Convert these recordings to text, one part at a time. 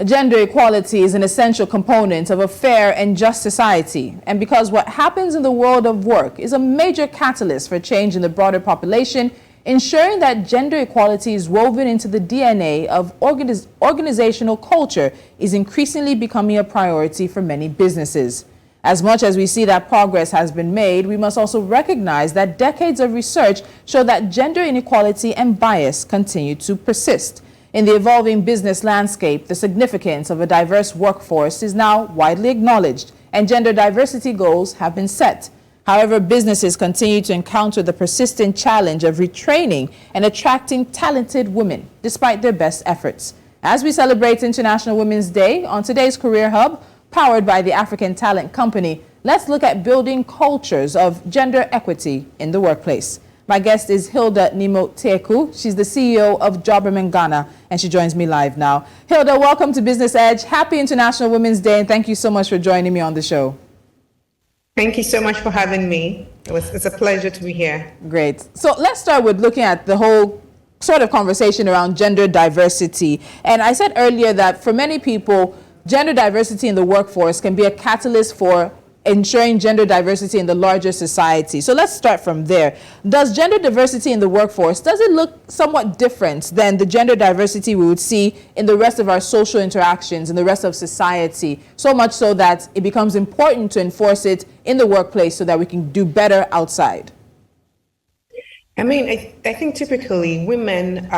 Gender equality is an essential component of a fair and just society, and because what happens in the world of work is a major catalyst for change in the broader population, ensuring that gender equality is woven into the DNA of organizational culture is increasingly becoming a priority for many businesses. As much as we see that progress has been made, we must also recognize that decades of research show that gender inequality and bias continue to persist. In the evolving business landscape, the significance of a diverse workforce is now widely acknowledged, and gender diversity goals have been set. However, businesses continue to encounter the persistent challenge of retraining and attracting talented women, despite their best efforts. As we celebrate International Women's Day on today's Career Hub, powered by the African Talent Company, let's look at building cultures of gender equity in the workplace. My guest is Hilda Nimo Teku. She's the CEO of Jobberman Ghana, and she joins me live now. Hilda, welcome to Business Edge. Happy International Women's Day, and thank you so much for joining me on the show. Thank you so much for having me. It's a pleasure to be here. Great. So let's start with looking at the whole sort of conversation around gender diversity. And I said earlier that for many people, gender diversity in the workforce can be a catalyst for ensuring gender diversity in the larger society. So let's start from there. Does gender diversity in the workforce, does it look somewhat different than the gender diversity we would see in the rest of our social interactions, in the rest of society, so much so that it becomes important to enforce it in the workplace so that we can do better outside? I mean, I think typically women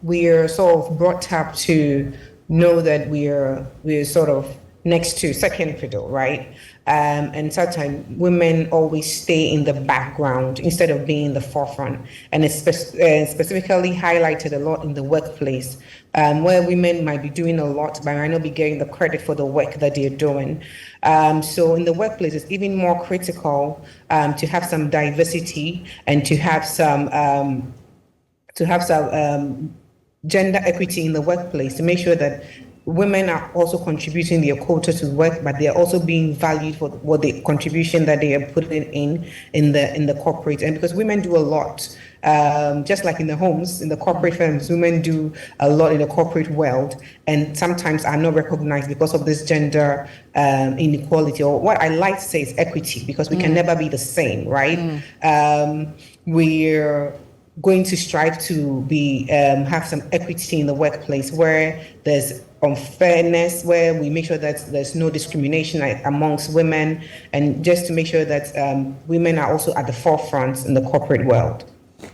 we're sort of brought up to know that we're sort of next to second fiddle, right? And sometimes women always stay in the background instead of being in the forefront. And it's specifically highlighted a lot in the workplace, where women might be doing a lot, but might not be getting the credit for the work that they're doing. So in the workplace, it's even more critical to have some diversity and to have some gender equity in the workplace, to make sure that women are also contributing their quota to work, but they are also being valued for what the contribution that they are putting in the corporate. And because women do a lot, just like in the homes, in the corporate firms, women do a lot in the corporate world, and sometimes are not recognized because of this gender inequality, or what I like to say is equity, because we can never be the same, right? We're going to strive to be have some equity in the workplace, where there's unfairness, where we make sure that there's no discrimination amongst women, and just to make sure that women are also at the forefront in the corporate world.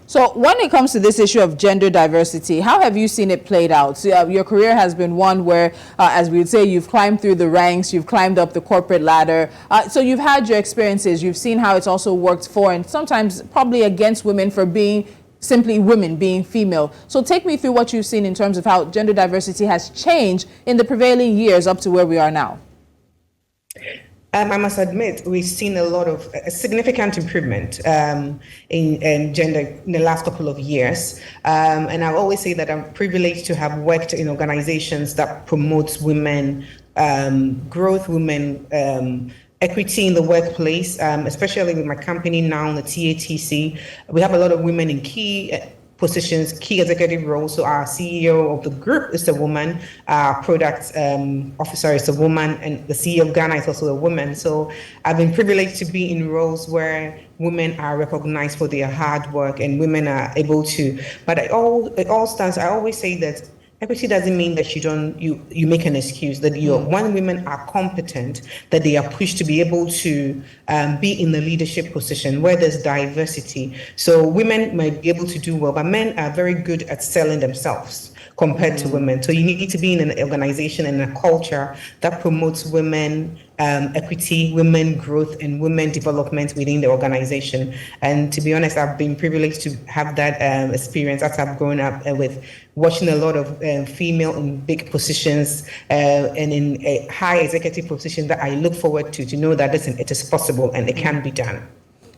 So when it comes to this issue of gender diversity, how have you seen it played out? So, your career has been one where, as we would say, you've climbed through the ranks, you've climbed up the corporate ladder. So you've had your experiences, you've seen how it's also worked for, and sometimes probably against women for being simply women, being female. So take me through what you've seen in terms of how gender diversity has changed in the prevailing years up to where we are now. I must admit, we've seen a lot of significant improvement in gender in the last couple of years. And I always say that I'm privileged to have worked in organizations that promote women growth, women equity in the workplace, especially with my company now, the TATC. We have a lot of women in key positions, key executive roles. So our CEO of the group is a woman, our product officer is a woman, and the CEO of Ghana is also a woman. So I've been privileged to be in roles where women are recognized for their hard work, and women are able to, but it all stands, I always say that equity doesn't mean that you make an excuse, that when women are competent, that they are pushed to be able to be in the leadership position where there's diversity. So women might be able to do well, but men are very good at selling themselves compared to women. So you need to be in an organization and a culture that promotes women equity, women growth, and women development within the organization. And to be honest, I've been privileged to have that experience as I've grown up with watching a lot of female in big positions and in a high executive position that I look forward to know that listen, it is possible and it can be done.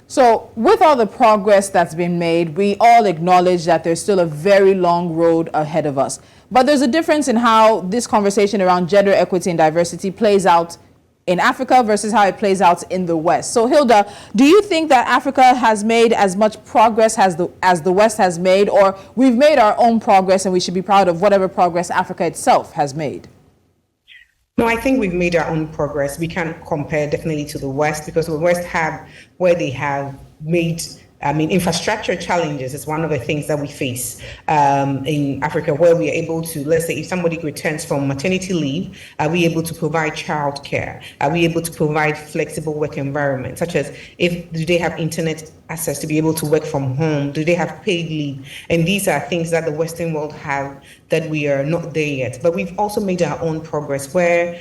So with all the progress that's been made, we all acknowledge that there's still a very long road ahead of us. But there's a difference in how this conversation around gender equity and diversity plays out in Africa versus how it plays out in the West. So Hilda, do you think that Africa has made as much progress as the West has made, or we've made our own progress and we should be proud of whatever progress Africa itself has made? No, I think we've made our own progress. We can't compare definitely to the West because the West have where they have made. I mean, infrastructure challenges is one of the things that we face in Africa, where we are able to, let's say, if somebody returns from maternity leave, are we able to provide childcare? Are we able to provide flexible work environment, such as do they have internet access to be able to work from home? Do they have paid leave? And these are things that the Western world have that we are not there yet. But we've also made our own progress where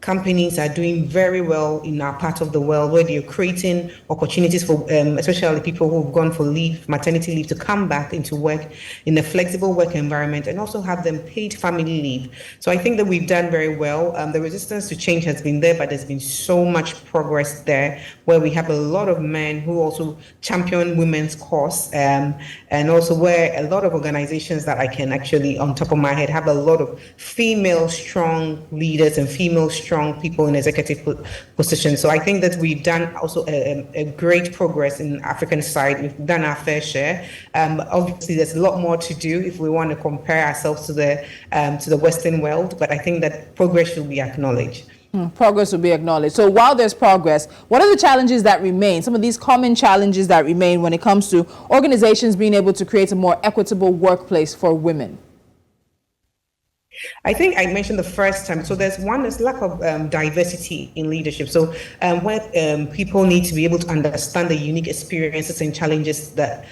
companies are doing very well in our part of the world where they're creating opportunities for especially people who've gone for leave, maternity leave, to come back into work in a flexible work environment and also have them paid family leave. So I think that we've done very well. The resistance to change has been there, but there's been so much progress there where we have a lot of men who also champion women's cause and also where a lot of organizations that I can actually, on top of my head, have a lot of female strong leaders and female strong people in executive positions. So I think that we've done also a great progress in African side. We've done our fair share. Obviously, there's a lot more to do if we want to compare ourselves to the Western world. But I think that progress should be acknowledged. Progress will be acknowledged. So while there's progress, what are the challenges that remain? Some of these common challenges that remain when it comes to organizations being able to create a more equitable workplace for women? I think I mentioned the first time. So there's lack of diversity in leadership. So where people need to be able to understand the unique experiences and challenges that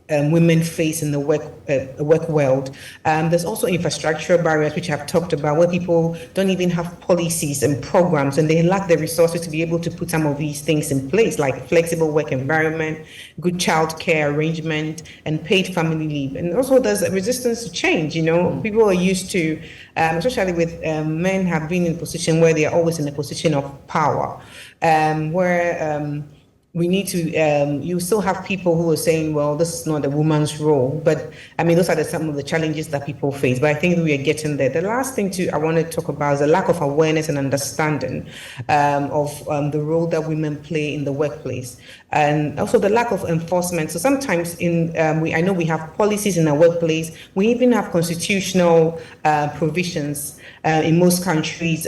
women face in the work world. There's also infrastructural barriers, which I've talked about, where people don't even have policies and programs, and they lack the resources to be able to put some of these things in place, like flexible work environment, good child care arrangement, and paid family leave. And also there's a resistance to change. People are used to, especially with men have been in a position where they are always in a position of power, where we need to, you still have people who are saying, well, this is not a woman's role. But I mean, those are some of the challenges that people face. But I think we are getting there. The last thing I want to talk about is the lack of awareness and understanding of the role that women play in the workplace. And also the lack of enforcement. So sometimes I know we have policies in our workplace. We even have constitutional provisions in most countries'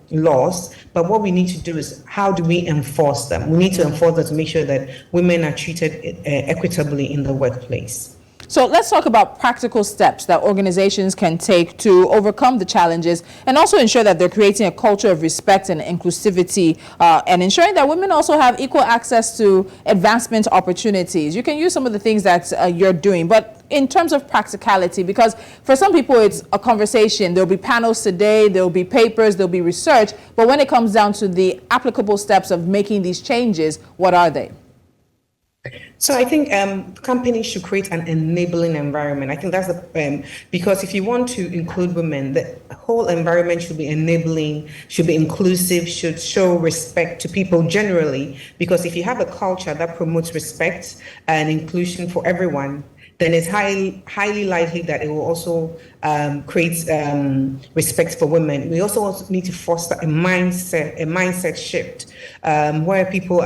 laws. But what we need to do is, how do we enforce them? We need to enforce them to make sure that women are treated equitably in the workplace. So let's talk about practical steps that organizations can take to overcome the challenges and also ensure that they're creating a culture of respect and inclusivity and ensuring that women also have equal access to advancement opportunities. You can use some of the things that you're doing, but in terms of practicality, because for some people it's a conversation, there'll be panels today, there'll be papers, there'll be research, but when it comes down to the applicable steps of making these changes, what are they? So I think companies should create an enabling environment. I think that's because if you want to include women, the whole environment should be enabling, should be inclusive, should show respect to people generally. Because if you have a culture that promotes respect and inclusion for everyone, then it's highly likely that it will also create respect for women. We also need to foster a mindset shift where people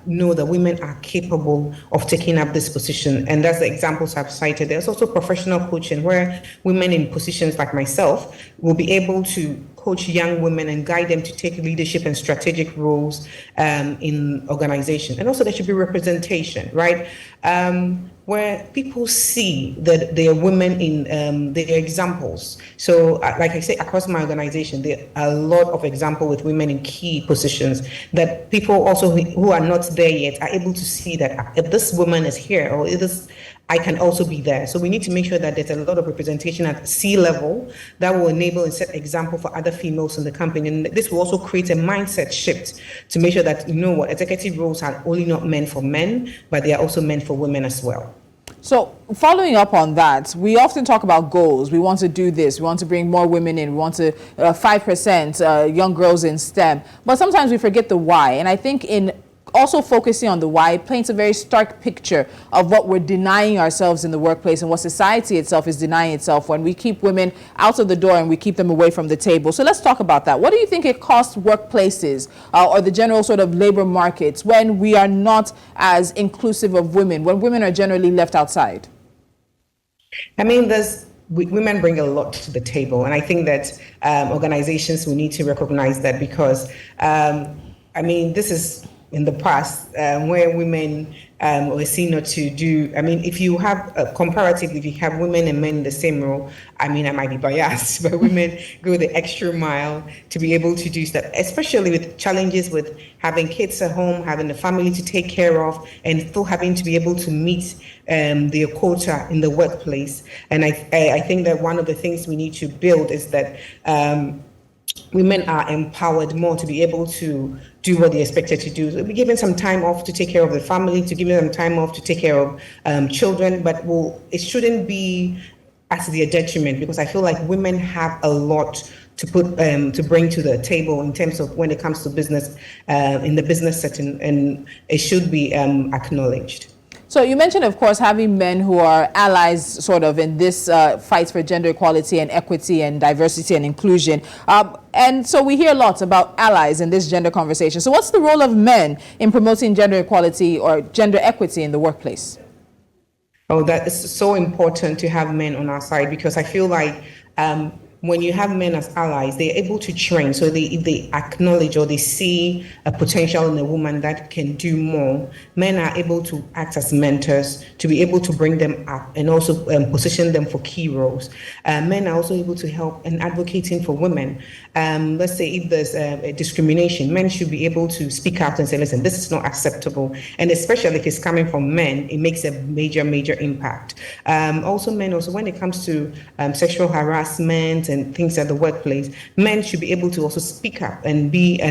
know that women are capable of taking up this position. And that's the examples I've cited. There's also professional coaching where women in positions like myself will be able to coach young women and guide them to take leadership and strategic roles in organization. And also there should be representation, right? Where people see that there are women in their examples. So like I say, across my organization, there are a lot of examples with women in key positions that people also who are not there yet are able to see that if this woman is here or if this, I can also be there. So we need to make sure that there's a lot of representation at C-level that will enable and set example for other females in the company. And this will also create a mindset shift to make sure that, executive roles are only not meant for men, but they are also meant for women as well. So following up on that, we often talk about goals. We want to do this. We want to bring more women in. We want to 5% young girls in STEM. But sometimes we forget the why. And I think in also focusing on the why paints a very stark picture of what we're denying ourselves in the workplace and what society itself is denying itself when we keep women out of the door and we keep them away from the table. So let's talk about that. What do you think it costs workplaces or the general sort of labor markets when we are not as inclusive of women, when women are generally left outside? I mean, there's women bring a lot to the table, and I think that organizations will need to recognize that because, I mean, this is in the past where women were seen not to do. I mean, if you have comparatively, if you have women and men in the same role, I mean, I might be biased, but women go the extra mile to be able to do stuff, especially with challenges with having kids at home, having a family to take care of, and still having to be able to meet their quota in the workplace. And I think that one of the things we need to build is that women are empowered more to be able to do what they're expected to do. So be given some time off to take care of the family, to give them time off to take care of children, but it shouldn't be at their detriment, because I feel like women have a lot to put to bring to the table in terms of when it comes to business in the business setting, and it should be acknowledged. So you mentioned, of course, having men who are allies sort of in this fight for gender equality and equity and diversity and inclusion. And so we hear lots about allies in this gender conversation. So what's the role of men in promoting gender equality or gender equity in the workplace? Oh, that is so important to have men on our side, because I feel like when you have men as allies, they're able to train. So if they acknowledge or they see a potential in a woman that can do more, men are able to act as mentors to be able to bring them up and also position them for key roles. Men are also able to help in advocating for women. Let's say if there's a discrimination, men should be able to speak out and say, listen, this is not acceptable. And especially if it's coming from men, it makes a major, major impact. Also, men, also when it comes to sexual harassment and things at the workplace, men should be able to also speak up and be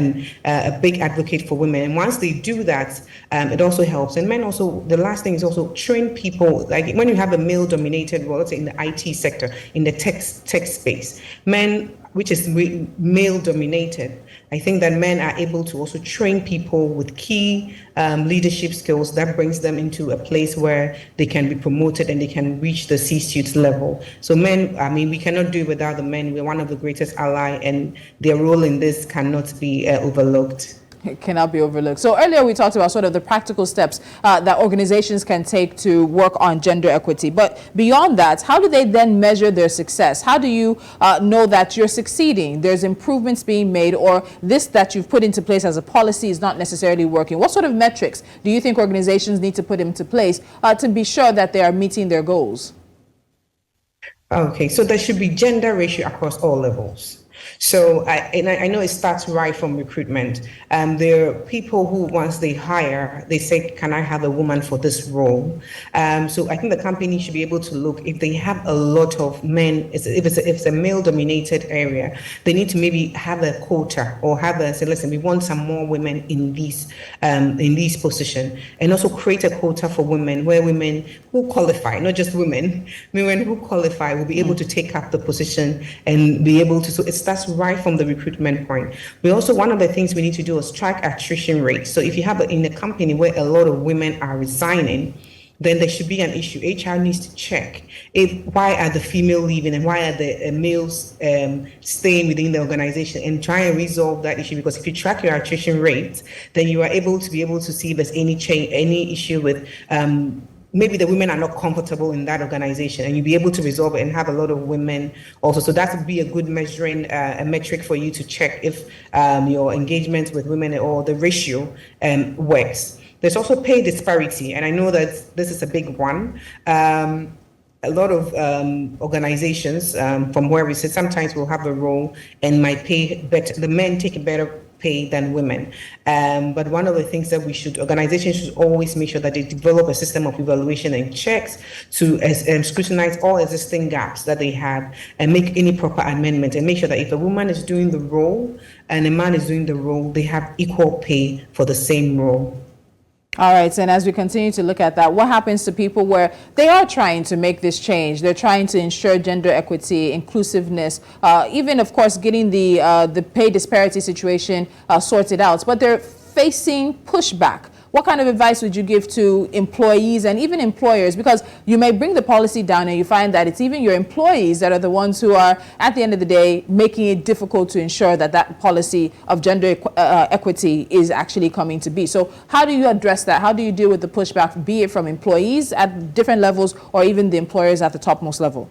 a big advocate for women. And once they do that, it also helps. And men also, the last thing is also train people. Like when you have a male-dominated role, let's say in the IT sector, in the tech space, men, which is male-dominated, I think that men are able to also train people with key leadership skills that brings them into a place where they can be promoted and they can reach the C-suite level. So men, I mean, we cannot do it without the men. We're one of the greatest ally, and their role in this cannot be overlooked. It cannot be overlooked. So earlier we talked about sort of the practical steps that organizations can take to work on gender equity. But beyond that, how do they then measure their success? How do you know that you're succeeding, there's improvements being made, or this that you've put into place as a policy is not necessarily working? What sort of metrics do you think organizations need to put into place to be sure that they are meeting their goals? Okay, so there should be gender ratio across all levels. So I know it starts right from recruitment. There are people who, once they hire, they say, can I have a woman for this role? So I think the company should be able to look, if they have a lot of men, if it's a male-dominated area, they need to maybe have a quota or say, listen, we want some more women in these positions, and also create a quota for women, where women who qualify, not just women who qualify will be able to take up the position and be able to. So it starts right from the recruitment point. We also, one of the things we need to do is track attrition rates. So if you have in a company where a lot of women are resigning, then there should be an issue. HR needs to check why are the female leaving and why are the males staying within the organization, and try and resolve that issue. Because if you track your attrition rate, then you are able to see if there's any issue with maybe the women are not comfortable in that organization, and you'll be able to resolve it and have a lot of women also. So that would be a good measuring a metric for you to check if your engagement with women or the ratio works. There's also pay disparity, and I know that this is a big one. A lot of organizations, from where we sit, sometimes will have a role and might pay better. The men take a better pay than women. But one of the things that organizations should always make sure that they develop a system of evaluation and checks to scrutinize all existing gaps that they have and make any proper amendment, and make sure that if a woman is doing the role and a man is doing the role, they have equal pay for the same role. All right, and as we continue to look at that, what happens to people where they are trying to make this change? They're trying to ensure gender equity, inclusiveness, even, of course, getting the pay disparity situation sorted out, but they're facing pushback. What kind of advice would you give to employees and even employers? Because you may bring the policy down and you find that it's even your employees that are the ones who are, at the end of the day, making it difficult to ensure that that policy of gender equity is actually coming to be. So how do you address that? How do you deal with the pushback, be it from employees at different levels or even the employers at the topmost level?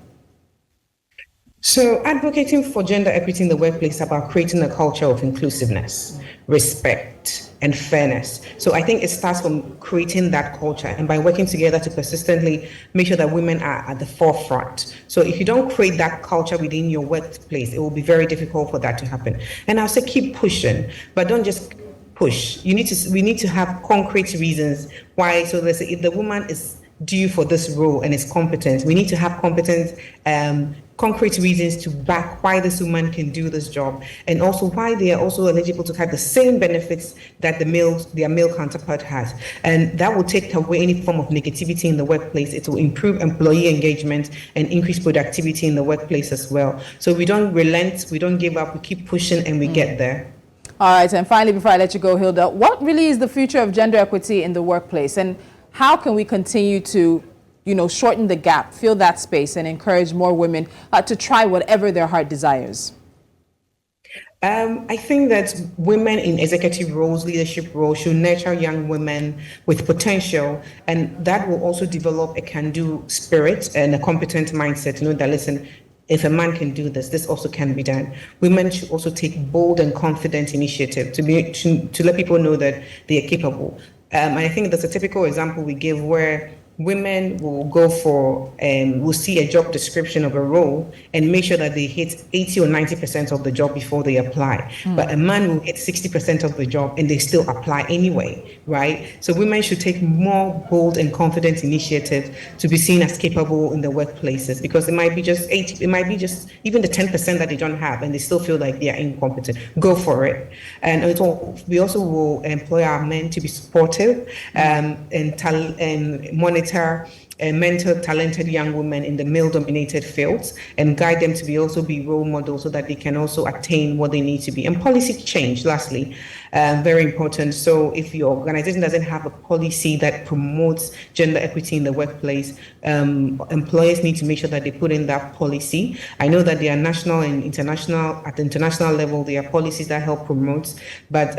So, advocating for gender equity in the workplace is about creating a culture of inclusiveness, respect, and fairness. So, I think it starts from creating that culture and by working together to persistently make sure that women are at the forefront. So, if you don't create that culture within your workplace, it will be very difficult for that to happen. And I'll say keep pushing, but don't just push. We need to have concrete reasons why. So, let's say if the woman is due for this role and is competent, we need to have competent concrete reasons to back why this woman can do this job and also why they are also eligible to have the same benefits that their male counterpart has. And that will take away any form of negativity in the workplace. It will improve employee engagement and increase productivity in the workplace as well. So we don't relent, we don't give up, we keep pushing and we get there. All right, and finally, before I let you go, Hilda, what really is the future of gender equity in the workplace, and how can we continue to shorten the gap, fill that space, and encourage more women to try whatever their heart desires? I think that women in executive roles, leadership roles, should nurture young women with potential, and that will also develop a can-do spirit and a competent mindset. That listen, if a man can do this, this also can be done. Women should also take bold and confident initiative to let people know that they are capable. And I think that's a typical example we give where women will go for will see a job description of a role and make sure that they hit 80 or 90% of the job before they apply. But a man will hit 60% of the job and they still apply anyway, right? So women should take more bold and confident initiative to be seen as capable in the workplaces, because it might be just 80, it might be just even the 10% that they don't have and they still feel like they are incompetent. Go for it. And we also will employ our men to be supportive and monitor and mentor talented young women in the male-dominated fields and guide them to also be role models so that they can also attain what they need to be. And policy change, lastly, very important. So if your organization doesn't have a policy that promotes gender equity in the workplace, employers need to make sure that they put in that policy. I know that there are national and international, at the international level, there are policies that help promote, but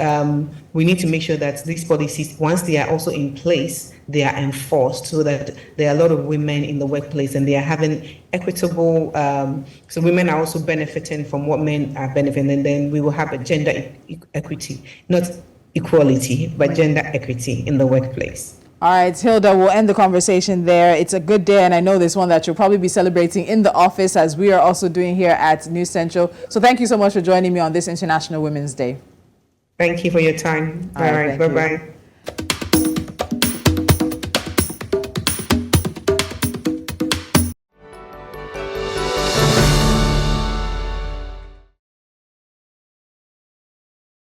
we need to make sure that these policies, once they are also in place, they are enforced so that there are a lot of women in the workplace and they are having equitable, so women are also benefiting from what men are benefiting, and then we will have a gender equity, not equality, but gender equity in the workplace. All right, Hilda, we'll end the conversation there. It's a good day, and I know this one that you'll probably be celebrating in the office, as we are also doing here at News Central. So thank you so much for joining me on this International Women's Day. Thank you for your time. All right, bye-bye.